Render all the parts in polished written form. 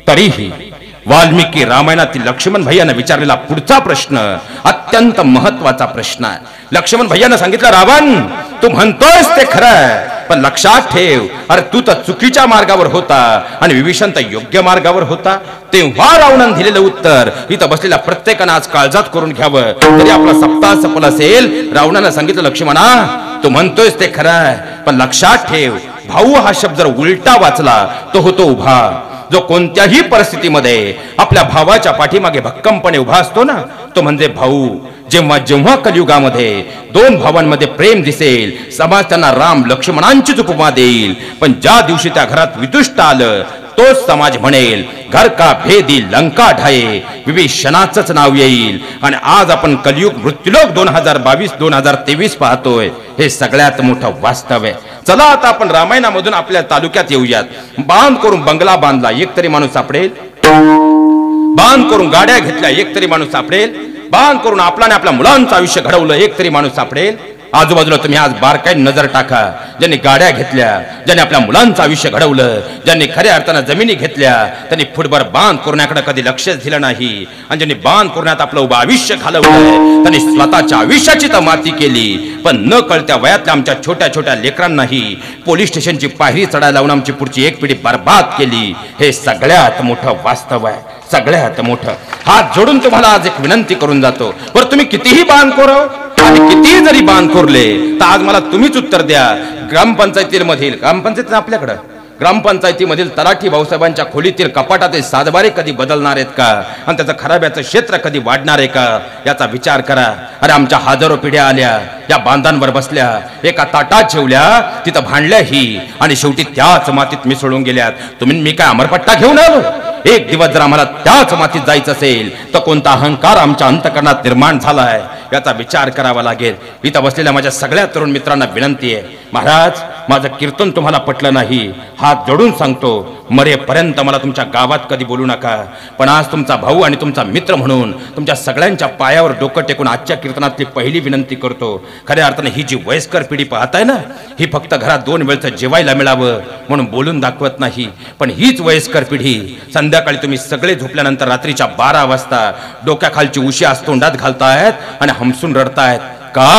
तरीही वाल्मिकी रामायणातील लक्ष्मण भैयाने विचारलेला पुढचा प्रश्न अत्यंत महत्वाचा प्रश्न आहे. लक्ष्मण भैयाने सांगितलं, रावण तू म्हणतोयस ते खरं आहे, पण लक्षात ठेव, अरे तू तर चुकीच्या मार्गावर होता आणि विभीषण तर योग्य मार्गावर होता. तेव्हा रावणाने दिलेलं उत्तर इथं बसलेल्या प्रत्येकानं आज काळजात करून घ्यावं, तरी आपला सप्ताह सफल असेल. रावणाने सांगितलं, लक्ष्मणा तू म्हणतोयस ते खरं आहे, पण लक्षात ठेव, भाऊ हा शब्द जर उलटा वाचला तो होतो उभा. जो कोणत्याही परिस्थितीमध्ये आपल्या भावाच्या पाठीमागे भक्कमपणे उभा असतो ना, तो म्हणजे भाऊ. जेव्हा जेव्हा कलियुगामध्ये दोन भावांमध्ये प्रेम दिसेल, समाज त्यांना राम लक्ष्मणांचीच उपमा देईल. पण ज्या दिवशी त्या घरात वितुष्ट आलं, तोच समाज म्हणेल घर का भेदी लंका ढाये, विभीषणाचंच नाव येईल. आणि आज आपण कलियुग मृत्यूलोक 2022-2023 पाहतोय. हे सगळ्यात मोठं वास्तव आहे. चला आता आपण रामायणामधून आपल्या तालुक्यात येऊयात. बांध करून बंगला बांधला, एक तरी माणूस सापडेल. बांध करून गाड्या घेतल्या, एक तरी माणूस सापडेल. बांध करून आपल्याने आपल्या मुलांचं आयुष्य घडवलं, एक तरी माणूस सापडेल. आजूबाजूला तुम्ही आज बारकाईने नजर टाका. ज्यांनी गाड्या घेतल्या, ज्यांनी आपल्या मुलांचं आयुष्य घडवलं, ज्यांनी खऱ्या अर्थानं जमिनी घेतल्या, त्यांनी फुटभर बांध करण्याकडे कधी लक्षच दिलं नाही. आणि ज्यांनी बांध करण्यात आपलं उभं आयुष्य घालवलंय, त्यांनी स्वतःच्या आयुष्याची तर माती केली, पण न कळत्या वयातल्या आमच्या छोट्या छोट्या लेकरांनाही पोलीस स्टेशनची पायरी चढायला लावून आमची पुढची एक पिढी बर्बाद केली. हे सगळ्यात मोठं वास्तव आहे, सगळ्यात मोठं. हात जोडून तुम्हाला आज एक विनंती करून जातो, बरं तुम्ही कितीही बांध करो आणि कितीही जरी बांध कोरले, तर आज मला तुम्हीच उत्तर द्या. ग्रामपंचायतीमधील आपल्याकडं ग्रामपंचायतीमधील तलाठी भाऊसाहेबांच्या खोलीतील कपाटातील सातबारे कधी बदलणार आहेत का, आणि त्याचं खराब्याचं क्षेत्र कधी वाढणार आहे का, याचा विचार करा. अरे आमच्या हजारो पिढ्या आल्या, या बांधांवर बसल्या, एका ताटात जेवल्या, तिथं भांडल्याही आणि शेवटी त्याच मातीत मिसळून गेल्यात. तुम्ही मी काय अमरपट्टा घेऊन आलो? एक दिवस जर आम्हाला त्याच मातीत जायचं असेल तर कोणता अहंकार आमच्या अंतकरणात निर्माण झालाय याचा विचार करावा लागेल. इथं बसलेल्या माझ्या सगळ्या तरुण मित्रांना विनंती आहे, महाराज माझं कीर्तन तुम्हाला पटलं नाही, हात जोडून सांगतो, मरेपर्यंत मला तुमच्या गावात कधी बोलू नका. पण आज तुमचा भाऊ आणि तुमचा मित्र म्हणून तुमच्या सगळ्यांच्या पायावर डोकं टेकून आजच्या कीर्तनातली पहिली विनंती करतो. खऱ्या अर्थाने ही जी वयस्कर पिढी पाहताय ना, ही फक्त घरात 2 वेळचं जेवायला मिळावं म्हणून बोलून दाखवत नाही. पण हीच वयस्कर पिढी संध्याकाळी तुम्ही सगळे झोपल्यानंतर रात्रीच्या 12 वाजता डोक्याखालची उशी आज तोंडात घालतायत आणि हमसून रडतायत का?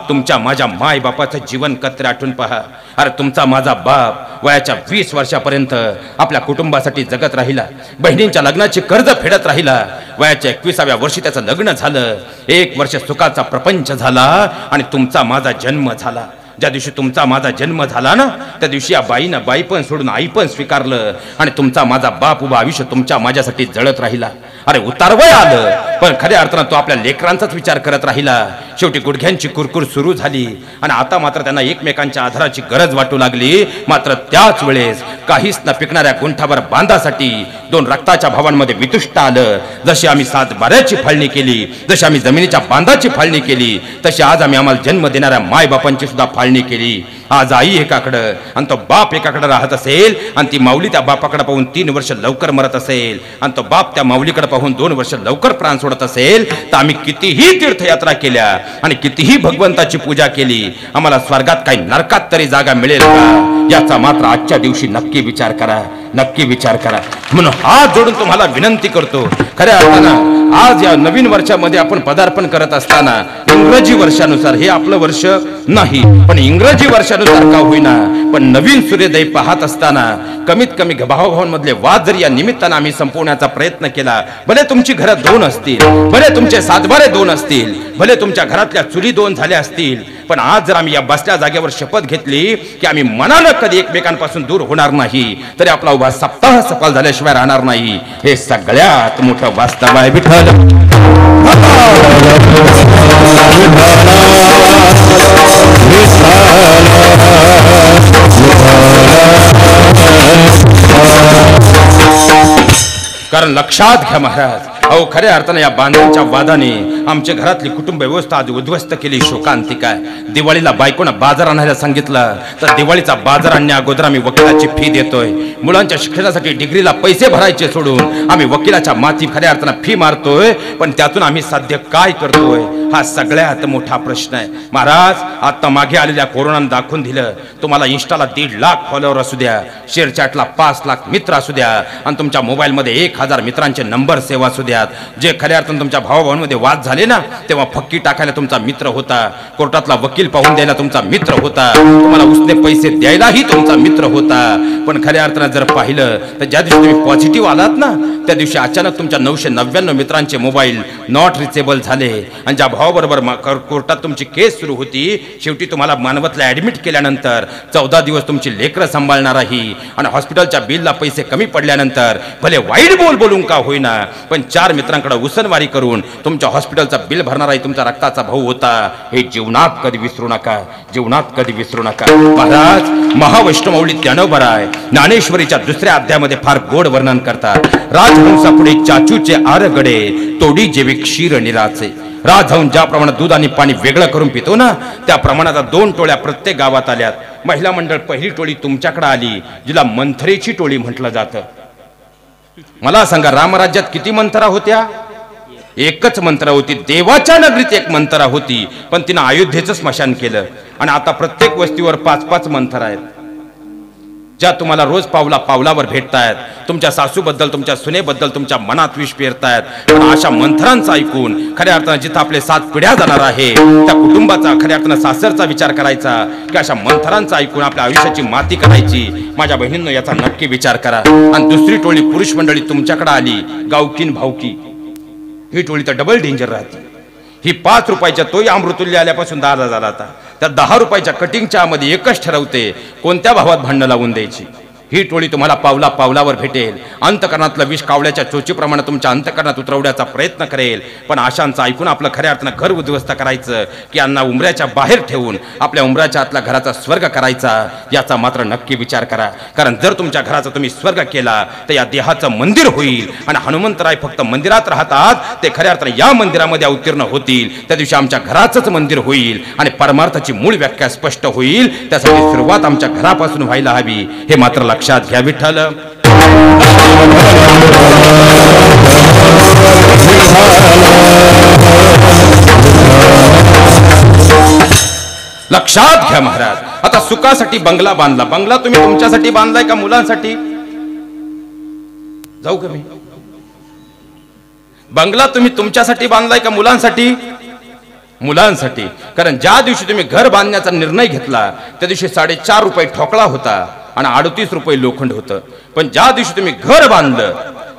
तुमच्या माझ्या माय बापाचं जीवन कत्र आठवून पहा. अरे तुमचा माझा बाप वयाच्या 20 वर्षापर्यंत आपल्या कुटुंबासाठी जगत राहिला, बहिणींच्या लग्नाची कर्ज फेडत राहिला. वयाच्या 21व्या वर्षी त्याचं लग्न झालं, 1 वर्ष सुखाचा प्रपंच झाला आणि तुमचा माझा जन्म झाला. ज्या दिवशी तुमचा माझा जन्म झाला ना, त्या दिवशी या बाईनं बाई पण सोडून आई पण स्वीकारलं आणि तुमचा माझा बाप उभा आयुष्य तुमच्या माझ्यासाठी जळत राहिला. अरे उतारवय आलं, पण खऱ्या अर्थानं तो आपल्या लेकरांचाच विचार करत राहिला. शेवटी गुडघ्यांची कुरकुर सुरू झाली आणि आता मात्र त्यांना एकमेकांच्या आधाराची गरज वाटू लागली. मात्र त्याच वेळेस काहीच न पिकणाऱ्या गुंठावर बांधासाठी 2 रक्ताच्या भावांमध्ये वितुष्ट आलं. जशी आम्ही 7 बाऱ्याची फाळणी केली, जशी आम्ही जमिनीच्या बांधाची फाळणी केली, तशी आज आम्ही आम्हाला जन्म देणाऱ्या माय बापांची सुद्धा फाळणी केली. आज आई एकाकडं आणि तो बाप एकाकडे राहत असेल आणि ती माऊली त्या बापाकडे पाहून 3 वर्ष लवकर मरत असेल आणि तो बाप त्या माऊलीकडे पाहून 2 वर्ष लवकर प्राण सोडत असेल, तर आम्ही कितीही तीर्थयात्रा केल्या आणि कितीही भगवंताची पूजा केली, आम्हाला स्वर्गात काही नरकात तरी जागा मिळेल का, याचा मात्र आजच्या दिवशी नक्की विचार करा, नक्की विचार करा. म्हणून हात जोडून तुम्हाला विनंती करतो, खऱ्या अर्थानं आज या नवीन वर्षामध्ये आपण पदार्पण करत असताना इंग्रजी वर्षानुसार, हे आपलं वर्ष नाही पण इंग्रजी वर्षानुसार का होईना, पण नवीन सूर्योदय पाहत असताना कमीत कमी भावाभावांमधले वाद जरी या निमित्तानं आम्ही संपवण्याचा प्रयत्न केला. भले तुमची घरं 2 असतील, भले तुमचे 7 बारे 2 असतील, भले तुमच्या घरातल्या चुली 2 झाल्या असतील, पण आज जर आम्ही या बसल्या जागेवर शपथ घेतली की आम्ही मनानं कधी एकमेकांपासून दूर होणार नाही, तरी आपला उभा सप्ताह सफल झाल्याशिवाय राहणार नाही. हे सगळ्यात मोठं वास्तव आहे. विठ्ठल कारण लक्षात घ्या महाराज, अहो खऱ्या अर्थाने या बांधांच्या वादाने आमच्या घरातली कुटुंब व्यवस्था आज उद्ध्वस्त केली. शोकांतिक आहे. दिवाळीला बायकोनं बाजार आणायला सांगितलं तर दिवाळीचा बाजार आणण्या अगोदर आम्ही वकिलाची फी देतोय. मुलांच्या शिक्षणासाठी डिग्रीला पैसे भरायचे सोडून आम्ही वकिलाच्या माथी खऱ्या अर्थानं फी मारतोय. पण त्यातून आम्ही साध्य काय करतोय? हा सगळ्यात मोठा प्रश्न आहे. महाराज, आता मागे आलेल्या कोरोनानं दाखवून दिलं, तुम्हाला इंस्टाला 1.5 लाख फॉलोअर असू द्या, शेअर चॅटला 5 लाख मित्र असू द्या, आणि तुमच्या मोबाईलमध्ये 1000 मित्रांचे नंबर सेव्ह असू द्यात, जे खऱ्या अर्थानं तुमच्या भावाभावांमध्ये वाद झाले ना, तेव्हा फक्की टाकायला तुमचा मित्र होता, कोर्टातला वकील पाहून द्यायला तुमचा मित्र होता, तुम्हाला उसने पैसे द्यायलाही तुमचा मित्र होता. पण खऱ्या अर्थानं जर पाहिलं तर ज्या दिवशी तुम्ही पॉझिटिव्ह आलात ना, त्या दिवशी अचानक तुमच्या 999 मित्रांचे मोबाईल नॉट रिचेबल झाले, आणि ज्या भावाबरोबर कोर्टात तुमची केस सुरू होती, शेवटी तुम्हाला मानवतला ऍडमिट केल्यानंतर 14 दिवस तुमची लेकरं सांभाळणाराही, आणि हॉस्पिटलच्या बिलला पैसे कमी पडल्यानंतर भले वाईट बोलून का होईना, पण 4 मित्रांकडे उसनवारी करून तुमच्या हॉस्पिटलचं बिल भरणाराही तुमचा रक्ताचा भाऊ होता. हे जीवनात कधी विसरू नका, जीवनात कधी विसरू नका. महाराज, महावैष्णवमाऊली ज्ञानोबराय ज्ञानेश्वरीच्या 2ऱ्या अध्यायामध्ये फार गोड वर्णन करतात. राजहंसापुढे चाचूचे आरगडे, तोडी जेवी क्षीर निराचे. राजहंस ज्या प्रमाणात दूध आणि पाणी वेगळं करून पितो ना, त्या प्रमाणात 2 टोळ्या प्रत्येक गावात आल्यात. महिला मंडळ पहिली टोळी तुमच्याकडे आली, जिला मंथरेची टोळी म्हटलं जातं. मला सांगा, रामराज्यात किती मंथरा होत्या? एकच मंत्रा होती. देवाच्या नगरीत एक मंत्रा होती, पण तिनं अयोध्येचं स्मशान केलं. आणि आता प्रत्येक वस्तीवर 5-5 मंथरा आहेत, ज्या तुम्हाला रोज पावलावर भेटतायत. तुमच्या सासूबद्दल, तुमच्या सुनेबद्दल तुमच्या मनात विष पेरतायत. पण अशा मंथरांचं ऐकून खऱ्या अर्थानं जिथं आपले 7 पिढ्या जाणार आहे, त्या कुटुंबाचा खऱ्या अर्थानं सासरचा विचार करायचा, की अशा मंथरांचं ऐकून आपल्या आयुष्याची माती करायची. माझ्या बहिणींनो, याचा नक्की विचार करा. आणि 2री टोळी पुरुष मंडळी तुमच्याकडे आली, गावकीन भावकी. ही टोळी तर डबल डेंजर राहते. ही 5 रुपयाच्या तोही अमृतुल्य आल्यापासून 10 झाला आता. त्या 10 रुपयाच्या कटिंगच्या मध्ये एकच ठरवते, कोणत्या भावात भांडणं लावून द्यायची. ही टोळी तुम्हाला पावलावर भेटेल. अंतकरणातलं विष कावळ्याच्या चोचीप्रमाणे तुमच्या अंतकरणात उतरवण्याचा प्रयत्न करेल. पण अशांचं ऐकून आपलं खऱ्या अर्थानं घर उद्ध्वस्त करायचं, की यांना उंबऱ्याच्या बाहेर ठेवून आपल्या उंबऱ्याच्या आतल्या घराचा स्वर्ग करायचा, याचा मात्र नक्की विचार करा. कारण जर तुमच्या घराचा तुम्ही स्वर्ग केला, तर या देहाचं मंदिर होईल. आणि हनुमंतराय फक्त मंदिरात राहतात, ते खऱ्या अर्थानं या मंदिरामध्ये अवतीर्ण होतील. त्या दिवशी आमच्या घराचंच मंदिर होईल, आणि परमार्थाची मूळ व्याख्या स्पष्ट होईल. त्यासाठी सुरुवात आमच्या घरापासून व्हायला हवी, हे मात्र लक्षात घ्या. विठ्ठल. लक्षात घ्या महाराज. आता सुखासाठी बंगला बांधला. बंगला तुम्ही तुमच्यासाठी बांधलाय का मुलांसाठी? जाऊ का मी? बंगला तुम्ही तुमच्यासाठी बांधलाय का मुलांसाठी? मुलांसाठी. कारण ज्या दिवशी तुम्ही घर बांधण्याचा निर्णय घेतला, त्या दिवशी 4.5 रुपये ठोकळा होता आणि 38 रुपये लोखंड होतं. पण ज्या दिवशी तुम्ही घर बांधलं,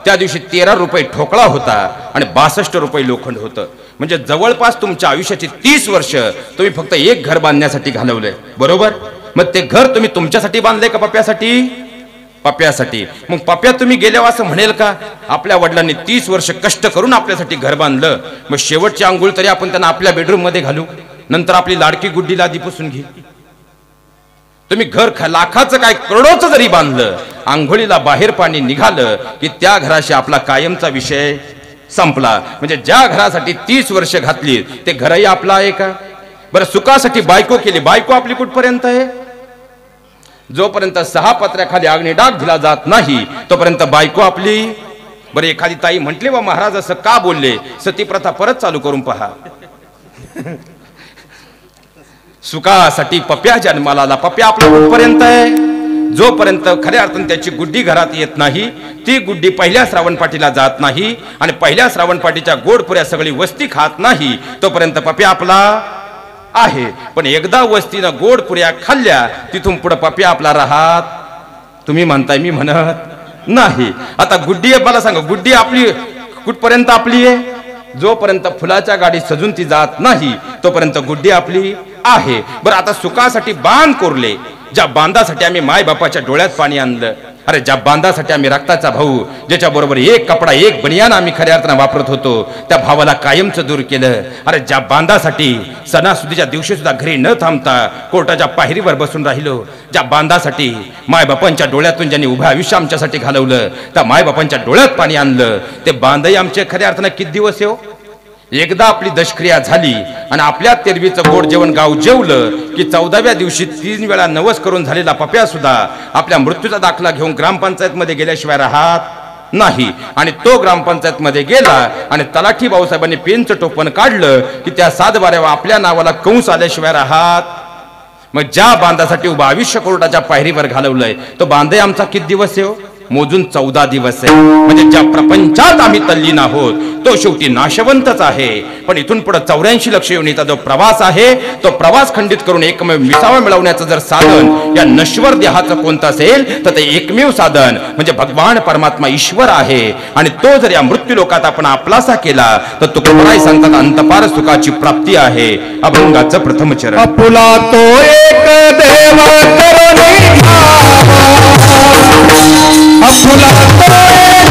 त्या दिवशी 13 रुपये ठोकळा होता आणि 62 रुपये लोखंड होतं. म्हणजे जवळपास तुमच्या आयुष्याची 30 वर्ष तुम्ही फक्त एक घर बांधण्यासाठी घालवलंय, बरोबर? मग ते घर तुम्ही तुमच्यासाठी बांधलंय का पप्प्यासाठी? पप्प्यासाठी. मग पप्प्या तुम्ही गेल्यावर असं म्हणेल का, आपल्या वडिलांनी 30 वर्ष कष्ट करून आपल्यासाठी घर बांधलं, मग शेवटची आंघोळ तरी आपण त्यांना आपल्या बेडरूम मध्ये घालू, नंतर आपली लाडकी गुड्डी लादी पुसून घे. तुम्ही घर लाखाचं काय करोडोचं जरी बांधलं, आंघोळीला बाहेर पाणी निघालं की त्या घराशी आपला कायमचा विषय संपला. म्हणजे ज्या घरासाठी 30 वर्ष घातली, ते घरही आपलं आहे का? बरं, सुखासाठी बायको केली, बायको आपली कुठपर्यंत आहे? जोपर्यंत 6 पत्र्याखाली अग्निडाग दिला जात नाही, तोपर्यंत बायको आपली. बरं, एखादी ताई म्हटली, वा महाराज असं का बोलले, सतीप्रथा परत चालू करून पहा. सुखासाठी पप्या जन्माला आला. पप्या आपला कुठपर्यंत आहे? जोपर्यंत खऱ्या अर्थाने त्याची गुड्डी घरात येत नाही, ती गुड्डी पहिल्या श्रावणपाठीला जात नाही, आणि पहिल्या श्रावणपाठीच्या गोडपुऱ्या सगळी वस्ती खात नाही, तोपर्यंत पप्या आपला आहे. पण एकदा वस्तीनं गोडपुऱ्या खाल्ल्या, तिथून पुढे पप्या आपला राहत. तुम्ही म्हणताय, मी म्हणत नाही. आता गुड्डी आहे, मला सांगा, गुड्डी आपली कुठपर्यंत आपली आहे? जोपर्यंत फुलाच्या गाडी सजून ती जात नाही, तोपर्यंत गुड्डी आपली आहे. बरं, आता सुखासाठी बांध कोरले, ज्या बांधासाठी आम्ही माय बापाच्या डोळ्यात पाणी आणलं, अरे ज्या बांधासाठी आम्ही रक्ताचा भाऊ, ज्याच्या बरोबर एक कपडा एक बनियान आम्ही खऱ्या अर्थानं वापरत होतो, त्या भावाला कायमचं दूर केलं. अरे ज्या बांधासाठी सणासुदीच्या दिवशी सुद्धा घरी न थांबता कोर्टाच्या पायरीवर बसून राहिलो, ज्या बांधासाठी मायबापांच्या डोळ्यातून ज्यांनी उभं आयुष्य आमच्यासाठी घालवलं, त्या मायबापांच्या डोळ्यात पाणी आणलं, ते बांधही आमचे खऱ्या अर्थानं किती दिवस येऊ. एकदा आपली दशक्रिया झाली आणि आपल्या तेरवीचं गोड जेवण गाव जेवलं की 14व्या दिवशी 3 वेळा नवस करून झालेला पप्या सुद्धा आपल्या मृत्यूचा दाखला घेऊन ग्रामपंचायत मध्ये गेल्याशिवाय राहत नाही. आणि तो ग्रामपंचायत मध्ये गेला आणि तलाठी भाऊसाहेबांनी पेनचं टोपण काढलं की त्या सातबाऱ्यावर आपल्या नावाला कंस आल्याशिवाय राहत. मग ज्या बांधासाठी उभा आयुष्य कोर्टाच्या पायरीवर घालवलंय तो बांधे आमचा किती दिवस आहे? मोजून 14 दिवस आहे. म्हणजे ज्या प्रपंचात आम्ही तल्लीन आहोत तो शेवटी नाशवंतच आहे. पण इथून पुढे 84 लक्ष योनीचा जो प्रवास आहे तो प्रवास खंडित करून एकमेव विसावा मिळवण्याचं जर साधन या नश्वर देहाचं कोणतं असेल तर ते एकमेव साधन म्हणजे भगवान परमात्मा ईश्वर आहे. आणि तो जर या मृत्यू लोकात आपण आपलासा केला तर तुकोबराय सांगतात अंतपार सुखाची प्राप्ती आहे. अभंगाचं प्रथम चरण. आपुला तो एक देव करुणी आपुला तो एक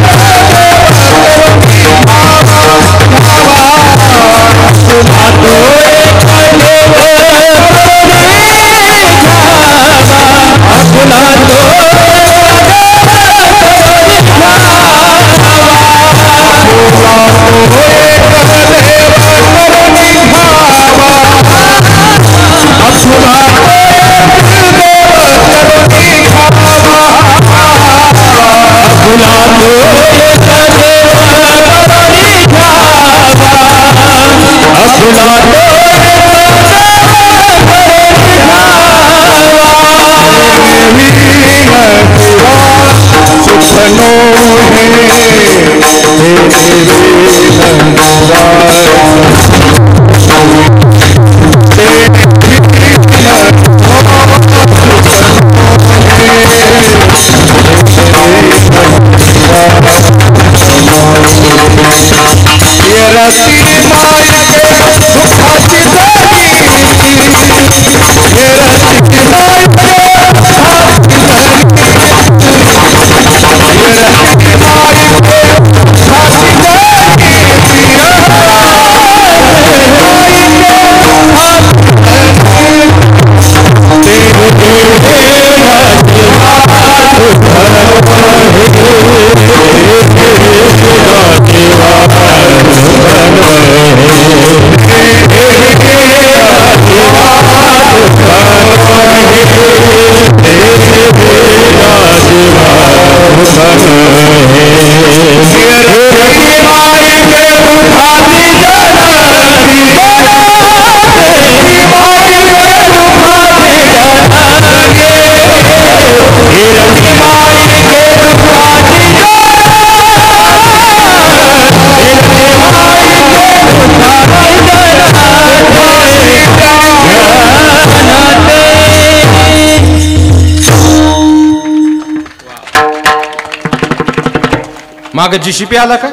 मागे जीसीपी आला का?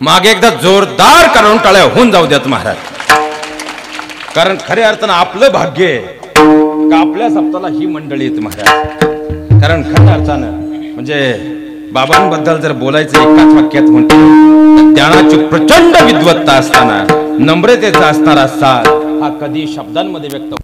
मागे एकदा जोरदार करून टाळ्या होऊन जाऊ द्यात महाराज. कारण खऱ्या अर्थानं आपलं भाग्य आहे का आपल्या सप्ताला ही मंडळी येत महाराज. कारण खऱ्या अर्थानं म्हणजे बाबांबद्दल जर बोलायचं एकाच वाक्यात म्हणतो तर ज्ञानाची प्रचंड विद्वत्ता असताना नम्रतेचा असणारा साथ हा कधी शब्दांमध्ये व्यक्त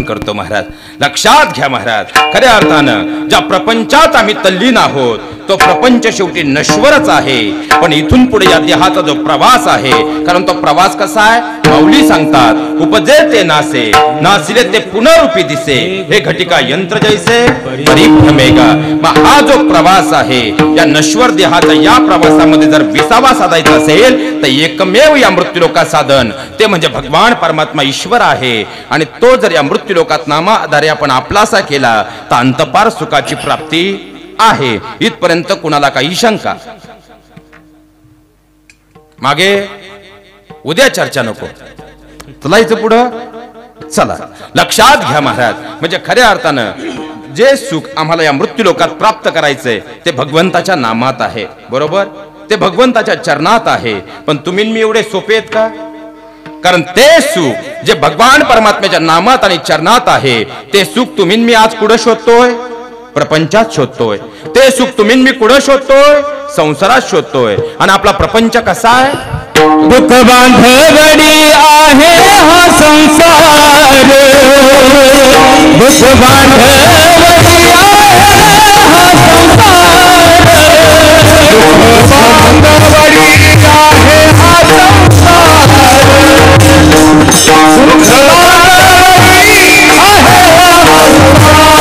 करतो महाराज. लक्षात घ्या महाराज, खऱ्या अर्थानं ज्या प्रपंचात आम्ही तल्लीन आहोत तो प्रपंच शेवटी नश्वरच आहे. पण इथून पुढे या देहाचा जो प्रवास आहे कारण तो प्रवास कसा आहे माऊली सांगतात उपजे ते नासे नासिले ते पुनरुपी दिसे हे घटिका यंत्र जैसे परिभ्रमेगा. मग हा जो प्रवास आहे या नश्वर देहाचा या प्रवासामध्ये जर विसावा साधायचा असेल तर एकमेव या मृत्यूलोका साधन ते म्हणजे भगवान परमात्मा ईश्वर आहे. आणि तो जर या मृत्यूलोकात नामा आधारे आपण आपलासा केला तर अंतपार सुखाची प्राप्ती आहे. इथपर्यंत कुणाला काही शंका? मागे उद्या चर्चा नको, चलायचं पुढं. चला लक्षात घ्या महाराज, म्हणजे खऱ्या अर्थानं जे सुख आम्हाला या मृत्यूलोकात प्राप्त करायचंय ते भगवंताच्या नामात आहे. बरोबर, ते भगवंताच्या चरणात आहे. पण तुम्ही मी एवढे सोपे आहेत का? कारण ते सुख जे भगवान परमात्म्याच्या नामात आणि चरणात आहे ते सुख तुम्ही मी आज कुठं शोधतोय? प्रपंचात शोधतोय. ते सुख तुम्ही मी कुठं शोधतोय? संसारात शोधतोय. आणि आपला प्रपंच कसा आहे? दुःख बांधवडी आहे हा संसार, दुःख बांधवडी आहे हा संसार, दुःख बांधवडी आहे हा संसार, दुःख बांधवडी आहे हा संसार.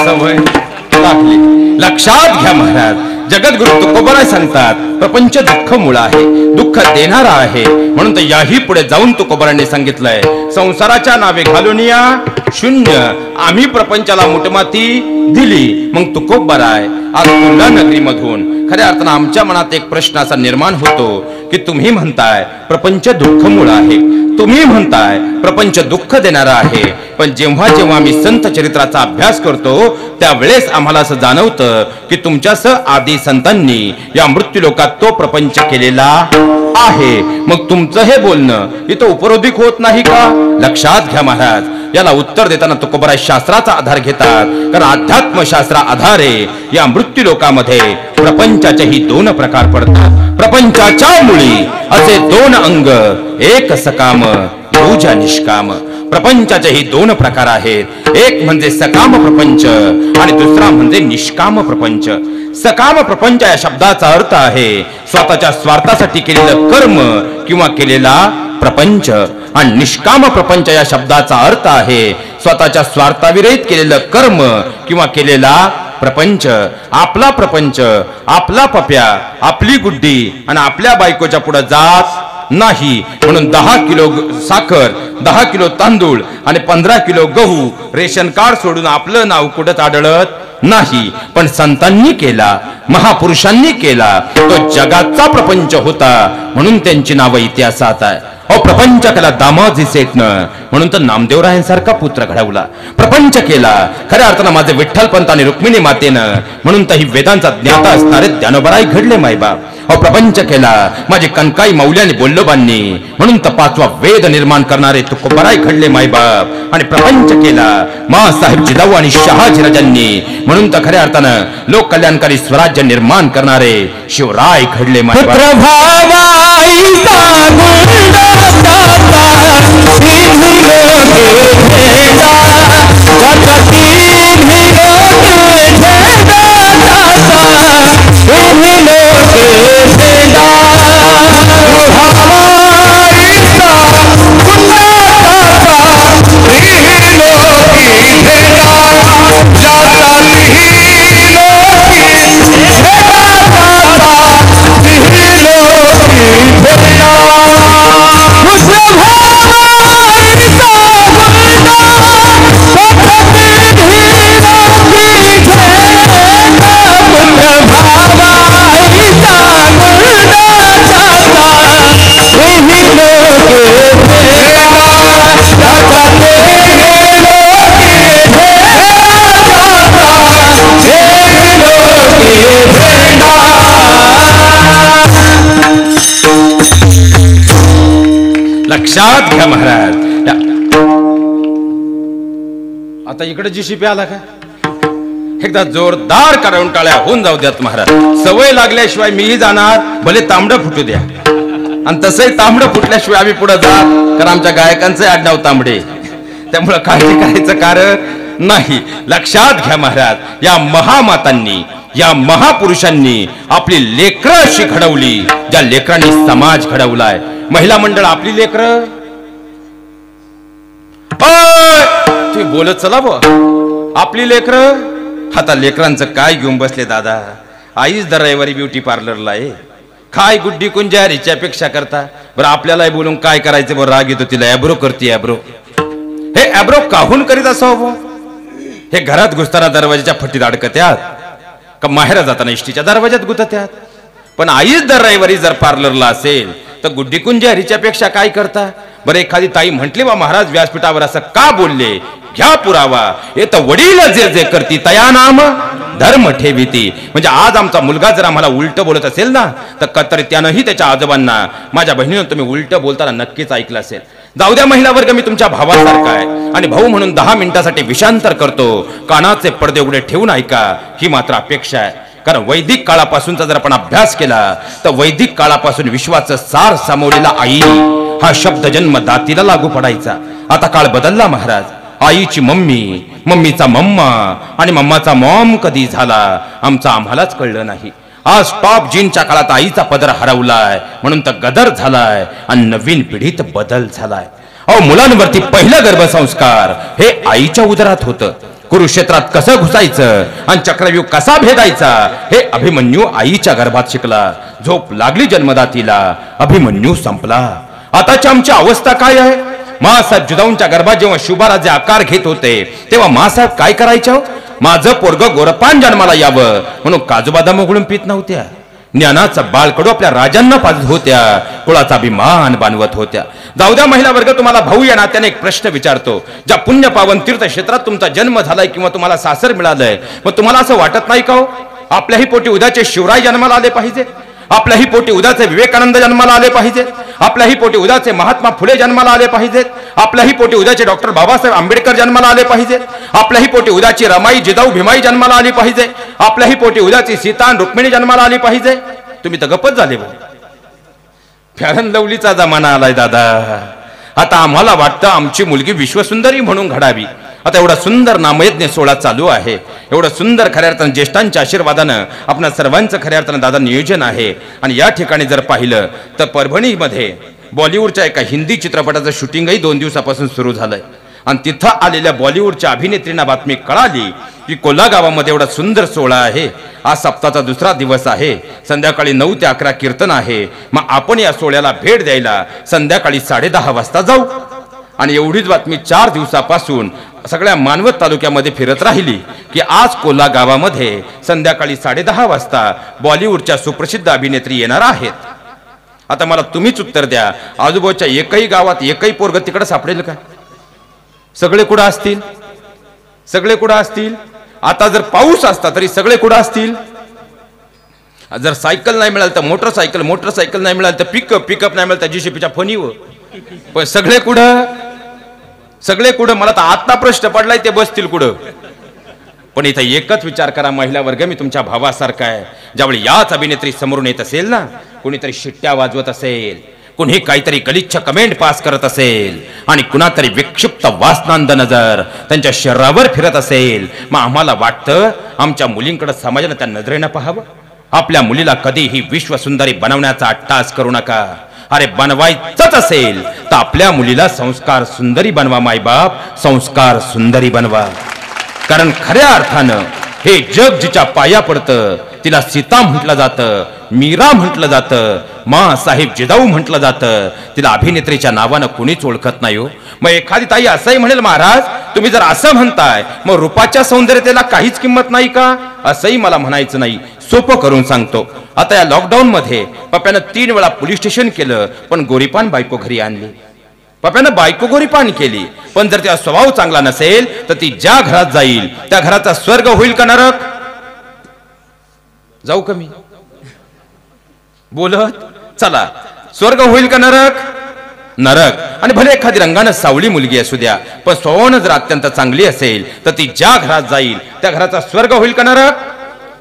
सवय लागली. लक्षात घ्या महाराज, जगद्गुरु तुकोबराय सांगतात प्रपंच दुःख मूळ आहे, दुःख देणारा आहे. म्हणून तर याही पुढे जाऊन तुकोबरांनी सांगितलंय, संसाराच्या नावे घालून या शून्य आम्ही प्रपंचाला मुठमाती दिली. मग तुकोबराय आज तुला नगरी मधून खऱ्या अर्थानं आमच्या मनात एक प्रश्न असा निर्माण होतो की तुम्ही म्हणताय प्रपंच दुःख मूळ आहे, तुम्ही म्हणताय प्रपंच दुःख देणारा आहे, पण जेव्हा जेव्हा आम्ही संत चरित्राचा अभ्यास करतो त्यावेळेस आम्हाला असं जाणवतं की तुमच्यासह आदी संतांनी या मृत्यू लोकात तो प्रपंच केलेला आहे. मग तुमचं हे बोलणं इथं उपरोधिक होत नाही का? लक्षात घ्या महाराज, याला उत्तर देताना तुकोबराय शास्त्राचा आधार घेतात, कारण अध्यात्मशास्त्रा आधारे या मृत्यू लोकामध्ये प्रपंचाचेही दोन प्रकार पडतात. प्रपंचाच्या मुळी असे दोन अंग, एक सकाम दूजा निष्काम. प्रपंचाचेही दोन प्रकार आहेत, एक म्हणजे सकाम प्रपंच आणि दुसरा म्हणजे निष्काम प्रपंच. सकाम प्रपंच या शब्दाचा अर्थ आहे स्वतःच्या स्वार्थासाठी केलेलं कर्म किंवा केलेला प्रपंच, आणि निष्काम प्रपंच या शब्दाचा अर्थ आहे स्वतःच्या स्वार्थाविरहित केलेलं कर्म किंवा केलेला प्रपंच. आपला प्रपंच, आपला पप्या, आपली गुड्डी आणि आपल्या बायकोच्या पुढे जात नाही. म्हणून 10 किलो साखर, 10 किलो तांदूळ आणि 15 किलो गहू रेशन कार्ड सोडून आपलं नाव कुठंच आढळत नाही. पण संतांनी केला, महापुरुषांनी केला, तो जगाचा प्रपंच होता म्हणून त्यांची नावं इतिहासात आहे. अहो, प्रपंच केला दामोजी सेठनं म्हणून तर नामदेवरायांसारखा पुत्र घडवला. प्रपंच केला खऱ्या अर्थानं माझे विठ्ठलपंत आणि रुक्मिणी मातेनं म्हणून तर ही वेदांचा ज्ञाता असणारे ज्ञानोबराय घडले मायबाप. अहो, प्रपंच केला माझे कनकाई मौल्याने बोल्लोबांनी म्हणून तर 5वा वेद निर्माण करणारे तुकोबराय घडले मायबाप. आणि प्रपंच केला माँसाहेब जिजाऊ आणि शहाजीराजांनी म्हणून तर खऱ्या अर्थानं लोक कल्याणकारी स्वराज्य निर्माण करणारे शिवराय घडले मायबाप. लक्षात घ्या महाराज. आता इकडे जीसीपी आला का? एकदा जोरदार काढून टाळ्या होऊन जाऊ द्यात महाराज. सवय लागल्याशिवाय मीही जाणार, भले तांबडं फुटू द्या. आणि तसंही तांबडं फुटल्याशिवाय आम्ही पुढे जात, कारण आमच्या गायकांचं आडनाव तांबडे, त्यामुळे काळजी करायचं कारण नाही. लक्षात घ्या महाराज, या महामातांनी, या महापुरुषांनी आपली लेकरं अशी घडवली ज्या लेकरांनी समाज घडवलाय. महिला मंडळ आपली लेकरं तुम्ही बोलत चला बो, आपली लेकरं. आता लेकरांचं काय घेऊन बसले दादा? आईच दर रविवारी ब्युटी पार्लरला आहे, काय गुड्डी कुंजा हिच्यापेक्षा करता. बरं आपल्याला बोलून काय करायचं? बरं राग येतो तिला, ॲब्रो करते ॲब्रो. हे ॲब्रो काहून करीत असावं? हे घरात घुसताना दरवाजाच्या फटीत अडकत्यात का माहेरा जाताना इष्टीच्या दरवाजात गुतत्यात? पण आईच दर रविवारी जर पार्लरला असेल तर गुड्डी कुंजा हिच्यापेक्षा काय करता? बरं एखादी ताई म्हटली बा महाराज व्यासपीठावर असं का बोलले, घ्या पुरावा. येत वडील जे जे करती तया नाम धर्म ठेविती. म्हणजे आज आमचा मुलगा जर आम्हाला उलट बोलत असेल ना तर कतर त्यानंही त्याच्या आजोबांना, माझ्या बहिणीनं तुम्ही उलट बोलताना नक्कीच ऐकलं असेल. जाऊ द्या महिला वर्ग, मी तुमच्या भावासारखा आहे आणि भाऊ म्हणून 10 मिनिटासाठी विषांतर करतो. कानाचे पडदे उघडे ठेवून ऐका, ही मात्र अपेक्षा आहे. कारण वैदिक काळापासूनचा जर आपण अभ्यास केला तर वैदिक काळापासून विश्वाचं सार सामावलेला आई हा शब्द जन्मदातीला लागू पडायचा. आता काळ बदलला महाराज. आईची मम्मी, मम्मीचा मम्मा आणि मम्माचा मॉम कधी झाला आमचा आम्हालाच कळलं नाही. आज टॉप जीनच्या काळात आईचा पदर हरवलाय म्हणून तर गदर झालाय आणि नवीन पिढीत बदल झालाय. अहो, मुलांवरती पहिलं गर्भसंस्कार हे आईच्या उदरात होतं. कुरुक्षेत्रात कसं घुसायचं आणि चक्रव्यूह कसा भेदायचा हे अभिमन्यू आईच्या गर्भात शिकला. झोप लागली जन्मदातीला, अभिमन्यू संपला. आताची आमची अवस्था काय आहे? मासाहेब जिजाऊंच्या गर्भात जेव्हा शुभाराजे आकार घेत होते तेव्हा मासाहेब काय करायच्या? माझं पोरग गोरपान जन्माला यावं म्हणून काजू बदाम उघडून पित नव्हत्या. ज्ञानाचं बाळकडू आपल्या राजांना पाजत होत्या, कुळाचा अभिमान बांधवत होत्या. जाऊ द्या महिला वर्ग, तुम्हाला भाऊ या नात्याने एक प्रश्न विचारतो. ज्या पुण्य पावन तीर्थक्षेत्रात तुमचा जन्म झालाय किंवा तुम्हाला सासर मिळालंय, मग तुम्हाला असं वाटत नाही का हो आपल्याही पोटी उद्याचे शिवराय जन्माला आले पाहिजे, आपल्याही पोटी उद्याचे विवेकानंद जन्माला आले पाहिजेत, आपल्याही पोटी उद्याचे महात्मा फुले जन्माला आले पाहिजेत, आपल्याही पोटी उद्याचे डॉक्टर बाबासाहेब आंबेडकर जन्माला आले पाहिजेत, आपल्याही पोटी उद्याची रमाई जिजाऊ भीमाई जन्माला आली पाहिजे, आपल्याही पोटी उद्याची सीता आणि रुक्मिणी जन्माला आली पाहिजे. तुम्ही तर गप्पच झाले भाऊ. फेअर अँड लवलीचा जमाना आलाय दादा. आता आम्हाला वाटतं आमची मुलगी विश्वसुंदरी म्हणून घडावी. आता एवढा सुंदर नामयज्ञ सोहळा चालू आहे, एवढं सुंदर खऱ्या अर्थानं ज्येष्ठांच्या आशीर्वादानं आपल्या सर्वांचं खऱ्या अर्थानं दादा नियोजन आहे. आणि या ठिकाणी जर पाहिलं तर परभणीमध्ये बॉलिवूडच्या एका हिंदी चित्रपटाचं शूटिंगही 2 दिवसापासून सुरू झालंय. आणि तिथं आलेल्या बॉलिवूडच्या अभिनेत्रींना बातमी कळाली की कोल्हा गावामध्ये एवढा सुंदर सोहळा आहे. आज सप्ताहाचा दुसरा दिवस आहे, संध्याकाळी 9 ते 11 कीर्तन आहे. मग आपण या सोहळ्याला भेट द्यायला संध्याकाळी 10:30 वाजता जाऊ. आणि एवढीच बातमी 4 दिवसापासून सगळ्या मानवत तालुक्यामध्ये फिरत राहिली की आज कोल्हा गावामध्ये संध्याकाळी 10:30 वाजता बॉलिवूडच्या सुप्रसिद्ध अभिनेत्री येणार आहेत. आता मला तुम्हीच उत्तर द्या, आजूबाजूच्या एकही गावात एकही पोरग तिकडे सापडेल का? सगळे कुठं असतील? सगळे कुठं असतील? आता जर पाऊस असता तरी सगळे कुठं असतील? जर सायकल नाही मिळाल तर मोटरसायकल, मोटरसायकल नाही मिळाल तर पिकअप नाही मिळाल तर जीसीपीच्या फणीवर. पण सगळे कुठं? सगळे कुठं? मला तर आता प्रश्न पडलाय ते बसतील कुठं? पण इथं एकच विचार करा महिला वर्ग, मी तुमच्या भावासारखा आहे. ज्यावेळी याच अभिनेत्री समोरून येत असेल ना, कोणीतरी शिट्ट्या वाजवत असेल, कुणी काहीतरी गलिच्छ कमेंट पास करत असेल आणि कुणातरी विक्षिप्त वासनांद नजर त्यांच्या शरीरावर फिरत असेल, मग आम्हाला वाटतं आमच्या मुलींकडे समाजाने त्या नजरेनं पाहावं. आपल्या मुलीला कधीही विश्वसुंदरी बनवण्याचा अट्टास करू नका. अरे बनवायचंच असेल तर आपल्या मुलीला संस्कार सुंदरी बनवा. मायबाप, संस्कार सुंदरी बनवा. कारण खऱ्या अर्थानं हे जग जिच्या पाया पडतं तिला सीता म्हटलं जातं, मीरा म्हटलं जातं, माँसाहेब जिजाऊ म्हटलं जातं. तिला अभिनेत्रीच्या नावानं कुणीच ओळखत नाही हो. मग एखादी ताई असंही म्हणेल, महाराज तुम्ही जर असं म्हणताय मग रूपाच्या सौंदर्यतेला काहीच किंमत नाही का? असंही मला म्हणायचं नाही. सोपं करून सांगतो. आता या लॉकडाऊन मध्ये पप्यानं 3 वेळा पोलीस स्टेशन केलं, पण गोरीपान बायको घरी आणली. पप्यानं बायको गोरीपान केली, पण जर तिचा स्वभाव चांगला नसेल तर ती ज्या घरात जाईल त्या घराचा स्वर्ग होईल का नरक? जाऊ का मी बोलत? चला, स्वर्ग होईल का नरक? नरक. आणि भले एखादी रंगानं सावळी मुलगी असू द्या, पण स्वभावानं जर अत्यंत चांगली असेल तर ती ज्या घरात जाईल त्या घराचा स्वर्ग होईल का नरक?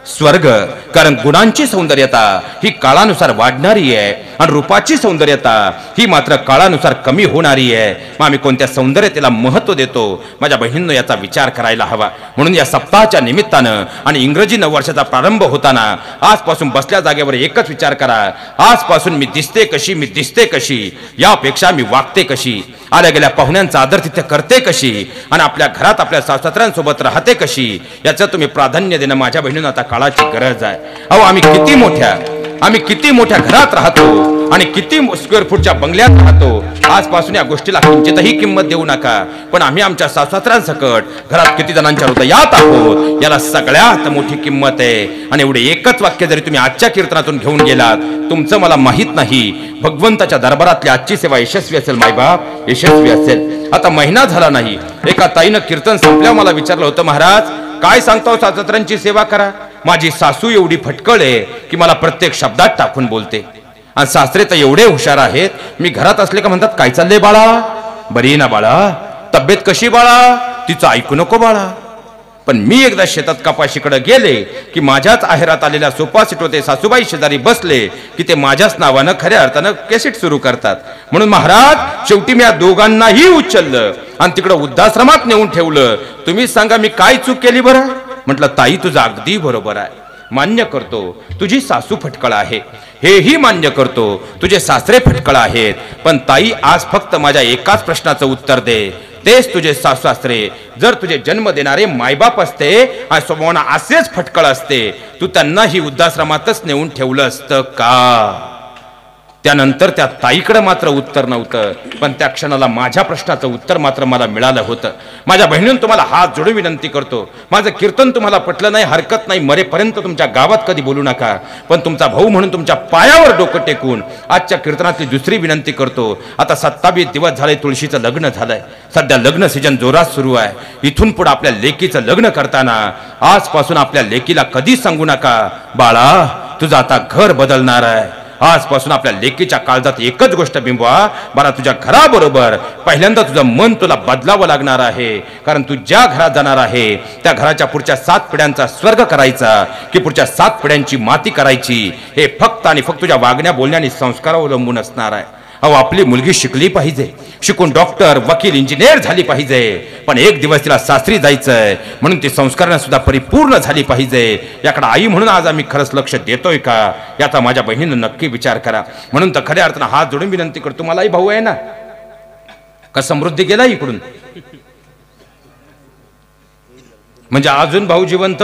स्वर्ग. कारण गुणांची सौंदर्यता ही काळानुसार वाढणारी आहे आणि रूपाची सौंदर्यता ही मात्र काळानुसार कमी होणारी आहे. मग आम्ही कोणत्या सौंदर्यतेला महत्व देतो? माझ्या बहिणींनो याचा विचार करायला हवा. म्हणून या सप्ताहाच्या निमित्तानं आणि इंग्रजी नववर्षाचा प्रारंभ होताना आजपासून बसल्या जागेवर एकच विचार करा, आजपासून मी दिसते कशी, मी दिसते कशी, यापेक्षा मी वागते कशी, आल्या गेल्या पाहुण्यांचा आदर तिथे करते कशी आणि आपल्या घरात आपल्या सासऱ्यांसोबत राहते कशी, याचं तुम्ही प्राधान्य देणं माझ्या बहिणींना आता काळाची गरज आहे. अहो आम्ही किती मोठ्या घरात राहतो आणि किती स्क्वेअर फूटच्या बंगल्यात राहतो. आजपासून या गोष्टीला किंचितही किंमत देऊ नका. पण आम्ही आमच्या सासऱ्यांसकट घरात किती जणांच्या हृदयात आहोत याला सगळ्यात मोठी किंमत आहे. आणि एवढे एकच वाक्य जरी तुम्ही आजच्या कीर्तनातून घेऊन गेलात, तुमचं मला माहित नाही भगवंताच्या दरबारातली आजची सेवा यशस्वी असेल मायबाप, यशस्वी असेल. आता महिना झाला नाही, एका ताईनं कीर्तन संपल्यावर मला विचारलं होतं, महाराज काय सांगतो सासऱ्यांची सेवा करा. माझी सासू एवढी फटकळ आहे की मला प्रत्येक शब्दात टाकून बोलते आणि सासरे तर एवढे हुशार आहेत, मी घरात असले का म्हणतात काय चाललंय बाळा, बरी ना बाळा, तब्येत कशी बाळा, तिचं ऐकू नको बाळा. पण मी एकदा शेतात कपाशीकडे गेले की माझ्याच आहेरात आलेल्या सोफा सीट होते सासूबाई शेजारी बसले की ते माझ्याच नावानं खऱ्या अर्थानं कॅसेट सुरू करतात. म्हणून महाराज शेवटी मी या दोघांनाही उचललं आणि तिकडे वृद्धाश्रमात नेऊन ठेवलं. तुम्ही सांगा मी काय चूक केली बरं? म्हटलं ताई तुझं अगदी बरोबर आहे, मान्य करतो तुझी सासू फटकळ आहे, हेही मान्य करतो तुझे सासरे फटकळ आहेत. पण ताई आज फक्त माझ्या एकाच प्रश्नाचं उत्तर दे, तेच तुझे सासू-सासरे. जर तुझे जन्म देणारे मायबाप असते आणि स्वभावाना असेच फटकळ असते, तू त्यांना ही वृद्धाश्रमातच नेऊन ठेवलं असतं का? त्यानंतर त्या ताईकडे मात्र उत्तर नव्हतं, पण त्या क्षणाला माझ्या प्रश्नाचं उत्तर मात्र मला मिळालं होतं. माझ्या बहिणीनं तुम्हाला हात जोडून विनंती करतो, माझं कीर्तन तुम्हाला पटलं नाही हरकत नाही, मरेपर्यंत तुमच्या गावात कधी बोलू नका, पण तुमचा भाऊ म्हणून तुमच्या पायावर डोकं टेकून आजच्या कीर्तनातली दुसरी विनंती करतो. आता 27 दिवस झाले तुळशीचं लग्न झालंय, सध्या लग्न सीजन जोरात सुरू आहे. इथून पुढे आपल्या लेकीचं लग्न करताना आजपासून आपल्या लेकीला कधी सांगू नका, बाळा तुझं आता घर बदलणार आहे. आजपासून आपल्या लेकीच्या काळजात एकच गोष्ट बिंबवा, बाळा तुझ्या घराबरोबर पहिल्यांदा तुझं मन तुला बदलावं लागणार आहे. कारण तू ज्या घरात जाणार आहे त्या घराच्या पुढच्या 7 पिढ्यांचा स्वर्ग करायचा की पुढच्या 7 पिढ्यांची माती करायची, हे फक्त आणि फक्त तुझ्या वागण्या बोलण्या आणि संस्कारावर अवलंबून असणार आहे. अहो आपली मुलगी शिकली पाहिजे, शिकून डॉक्टर वकील इंजिनियर झाली पाहिजे, पण एक दिवस तिला सासरी जायचंय म्हणून ती संस्काराने सुद्धा परिपूर्ण झाली पाहिजे. याकडे आई म्हणून आज आम्ही खरंच लक्ष देतोय का, याचा माझ्या बहिणीनं नक्की विचार करा. म्हणून तर खऱ्या अर्थानं हात जोडून विनंती करतो, मलाही भाऊ आहे ना, का समृद्धी गेला इकडून, म्हणजे अजून भाऊ जिवंत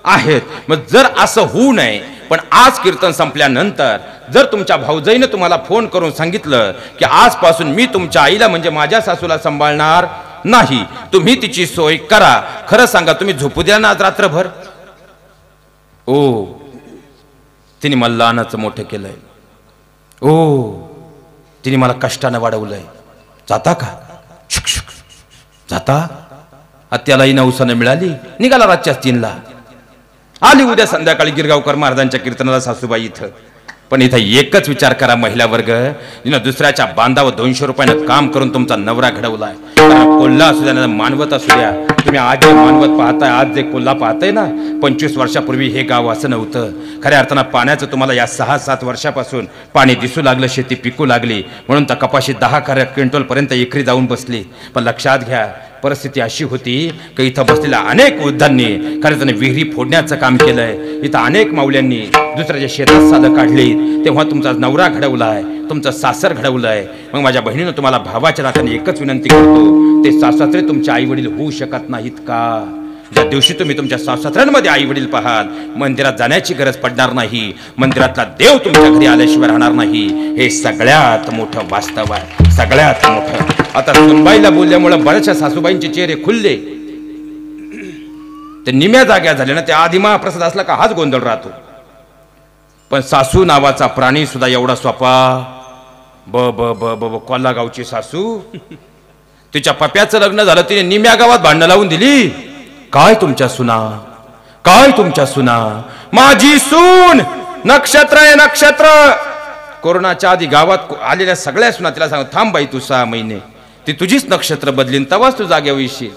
आहेत. मग जर असं होऊ नये, पण आज कीर्तन संपल्यानंतर जर तुमच्या भाऊजाईने तुम्हाला फोन करून सांगितलं की आजपासून मी तुमच्या आईला म्हणजे माझ्या सासूला सांभाळणार नाही, तुम्ही तिची सोय करा, खरं सांगा तुम्ही झोपू द्या ना आज रात्रभर? ओ तिने मला लहानाचं मोठं केलंय, ओ तिने मला कष्टानं वाढवलंय, जाता का? शुक शुक जाता? त्यालाही नवसानं मिळाली, निघाला रातच्या 3ला, आली उद्या संध्याकाळी गिरगावकर महाराजांच्या कीर्तनाला सासूबाई इथं. पण इथं एकच विचार करा महिला वर्ग, जिनं दुसऱ्याच्या बांधावर 200 रुपयानं काम करून तुमचा नवरा घडवलाय. कोल्हा असू द्या मानवत असू द्या, तुम्ही आज जे मानवत पाहताय, आज जे कोल्हा पाहताय ना, 25 वर्षापूर्वी हे गाव असं नव्हतं. खऱ्या अर्थानं पाण्याचं तुम्हाला या 6-7 वर्षापासून पाणी दिसू लागलं, शेती पिकू लागली, म्हणून तर कपाशी 10 क्विंटल पर्यंत एकरी जाऊन बसली. पण लक्षात घ्या परिस्थिती अशी होती की इथं बसलेल्या अनेक वृद्धांनी खरं तर विहिरी फोडण्याचं काम केलंय, इथं अनेक माऊल्यांनी दुसऱ्याच्या शेतात साधं काढली, तेव्हा तुमचा नवरा घडवलाय, तुमचं सासर घडवलंय. मग माझ्या बहिणीनं तुम्हाला भावाच्या नात्याने एकच विनंती करतो, ते सासरे तुमचे आई वडील होऊ शकत नाहीत का? ज्या दिवशी तुम्ही तुमच्या सासऱ्यांमध्ये आई वडील पाहाल, मंदिरात जाण्याची गरज पडणार नाही, मंदिरातला देव तुमच्या घरी आल्याशिवाय राहणार नाही. हे सगळ्यात मोठं वास्तव आहे, सगळ्यात मोठं. आता सुनबाईला बोलल्यामुळे बऱ्याचशा सासूबाईंचे चेहरे खुलले, ते निम्या जाग्या झाले ना, त्या आधी महाप्रसाद असला का हाच गोंधळ राहतो. पण सासू नावाचा प्राणी सुद्धा एवढा सोपा, ब ब ब ब कोल्हा गावची सासू, तिच्या पप्याचं लग्न झालं, तिने निम्या गावात भांडणं लावून दिली. काय तुमच्या सुना, काय तुमच्या सुना, माझी सून नक्षत्र आहे नक्षत्र. कोरोनाच्या आधी गावात आलेल्या सगळ्या सुना तिला सांग, थांब बाई तू 6 महिने, ती तुझीच नक्षत्र बदलीन, तवाच तू जाग्यावर येशील.